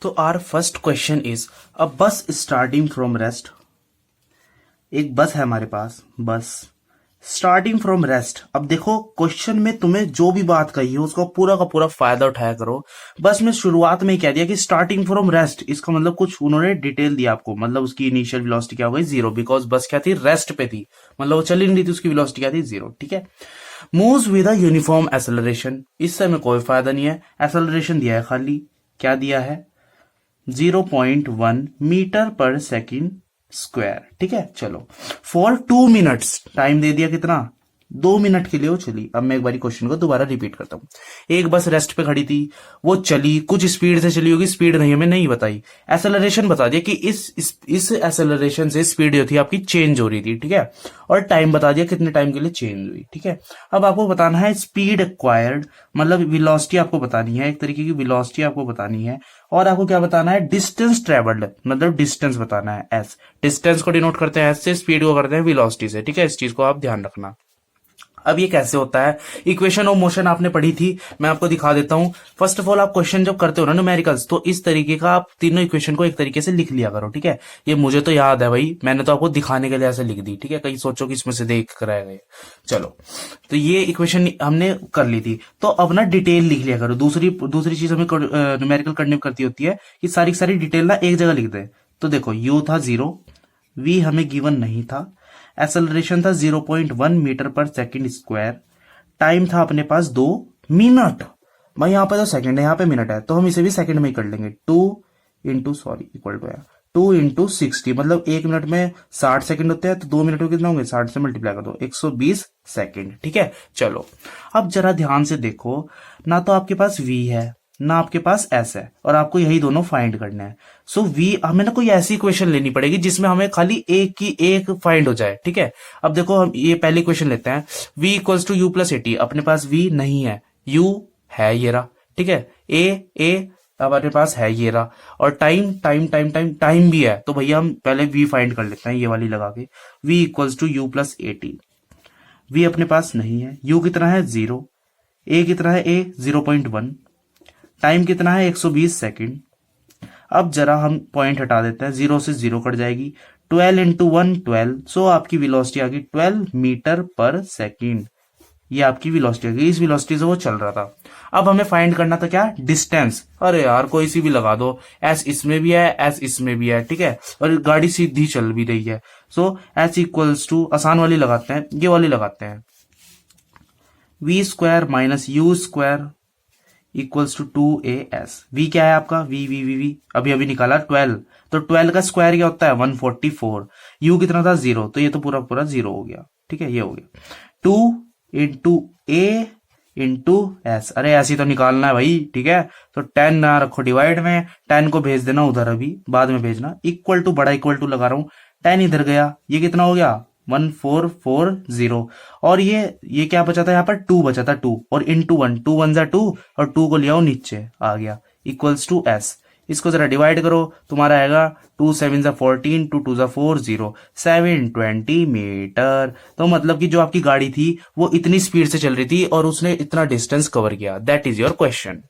तो our first question is a bus starting from rest. एक बस है हमारे पास, बस स्टार्टिंग फ्रॉम रेस्ट। अब देखो क्वेश्चन में तुम्हें जो भी बात कही है उसका पूरा का पूरा फायदा उठाया करो। बस में शुरुआत में ही कह दिया कि स्टार्टिंग फ्रॉम रेस्ट, इसका मतलब कुछ उन्होंने डिटेल दिया आपको, मतलब उसकी इनिशियल वेलोसिटी क्या हो गई 0, बिकॉज बस क्या थी, रेस्ट पे थी, मतलब वो चल ही नहीं रही थी, उसकी वेलोसिटी क्या थी 0। ठीक है। Moves with a uniform acceleration, इससे हमें कोई फायदा नहीं है। एक्सेलरेशन दिया है खाली, क्या दिया है 0.1 मीटर पर सेकेंड स्क्वायर। ठीक है, चलो फॉर 2 मिनट्स, टाइम दे दिया कितना, 2 मिनट के लिए वो चली। अब मैं एक बार क्वेश्चन को दोबारा रिपीट करता हूं। एक बस रेस्ट पे खड़ी थी, वो चली, कुछ स्पीड से चली होगी, स्पीड नहीं हमें नहीं बताई, एक्सेलरेशन बता दिया कि इस एक्सेलरेशन से स्पीड जो थी आपकी चेंज हो रही थी। ठीक है, और टाइम बता दिया कितने टाइम के लिए चेंज हुई। ठीक है, अब आपको बताना है स्पीड एक्वायर्ड, मतलब वेलोसिटी आपको बतानी है, एक तरीके की वेलोसिटी आपको बतानी है। और आपको क्या बताना है, डिस्टेंस ट्रेवल्ड, मतलब डिस्टेंस बताना है एस। डिस्टेंस को डिनोट करते हैं एस से, स्पीड को करते हैं वेलोसिटी से। ठीक है, इस चीज को आप ध्यान रखना। अब ये कैसे होता है, इक्वेशन ऑफ मोशन आपने पढ़ी थी, मैं आपको दिखा देता हूं। फर्स्ट ऑफ ऑल आप क्वेश्चन जब करते हो ना न्यूमेरिकल्स, तो इस तरीके का आप तीनों इक्वेशन को एक तरीके से लिख लिया करो। ठीक है, ये मुझे तो याद है भाई, मैंने तो आपको दिखाने के लिए ऐसे लिख दी। ठीक है, कहीं सोचो कि इसमें से देख कर आएगा। चलो, तो ये इक्वेशन हमने कर ली थी, तो अब ना डिटेल लिख लिया करो। दूसरी चीज हमें न्यूमेरिकल करनी करती होती है कि सारी डिटेल ना एक जगह लिख दे। तो देखो यू था 0, वी हमें गिवन नहीं था, एक्सेलरेशन था 0.1 मीटर पर सेकंड स्क्वायर, टाइम था अपने पास 2 मिनट। भाई यहां पर तो सेकंड है, यहां पे मिनट है, तो हम इसे भी सेकंड में ही कर लेंगे। 2 इंटू 60, मतलब 1 मिनट में 60 सेकंड होते हैं, तो 2 मिनट में कितना होंगे, 60 से मल्टीप्लाई कर दो, 120 सेकंड। ठीक है, चलो अब जरा ध्यान से देखो, ना तो आपके पास v है ना आपके पास s है, और आपको यही दोनों फाइंड करना है। सो v, हमें ना कोई ऐसी इक्वेशन लेनी पड़ेगी जिसमें हमें खाली एक की एक फाइंड हो जाए। ठीक है, अब देखो हम ये पहली इक्वेशन लेते हैं, v equals to u plus at. अपने पास v नहीं है, u है ये रहा। ठीक है, a हमारे पास है ये रहा, और टाइम भी है, तो भैया हम पहले v फाइंड कर लेते हैं, ये वाली लगा के, v equals to u plus at. v अपने पास नहीं है, u कितना है 0, a कितना है a 0.1, टाइम कितना है 120 सेकंड। अब जरा हम पॉइंट हटा देते हैं, 0 से 0 कट जाएगी, 12 इंटू 1 12, सो आपकी वेलोसिटी आ गई 12 मीटर पर सेकंड। ये आपकी वेलोसिटी आ गई, इस वेलोसिटी से वो चल रहा था। अब हमें फाइंड करना था क्या, डिस्टेंस। अरे यार कोई सी भी लगा दो, एस इसमें भी है एस इसमें भी है। ठीक है, और गाड़ी सीधी चल भी रही है, सो एस इक्वल्स टू, आसान वाली लगाते हैं, ये वाली लगाते हैं, v square minus u square equals to 2as। v क्या है आपका, v अभी निकाला 12, तो 12 का स्क्वायर क्या होता है 144। u कितना था 0, तो ये तो पूरा पूरा 0 हो गया। ठीक है, ये हो गया 2 इंटू a इंटू s। अरे ऐसी तो निकालना है भाई। ठीक है, तो 10 ना रखो डिवाइड में, 10 को भेज देना उधर, अभी बाद में भेजना। इक्वल टू, बड़ा इक्वल टू लगा रहा हूं, 10 इधर गया, ये कितना हो गया 1440। और ये क्या बचा था, यहाँ पर 2 बचा था, 2 और इंटू 1, 2 1 जा 2, और 2 को लिया नीचे आ गया, इक्वल्स टू s। इसको जरा डिवाइड करो, तुम्हारा आएगा 2 7 जा 14, 2 2 जा 4 0, 720 मीटर। तो मतलब कि जो आपकी गाड़ी थी वो इतनी स्पीड से चल रही थी और उसने इतना डिस्टेंस कवर किया। That is your question.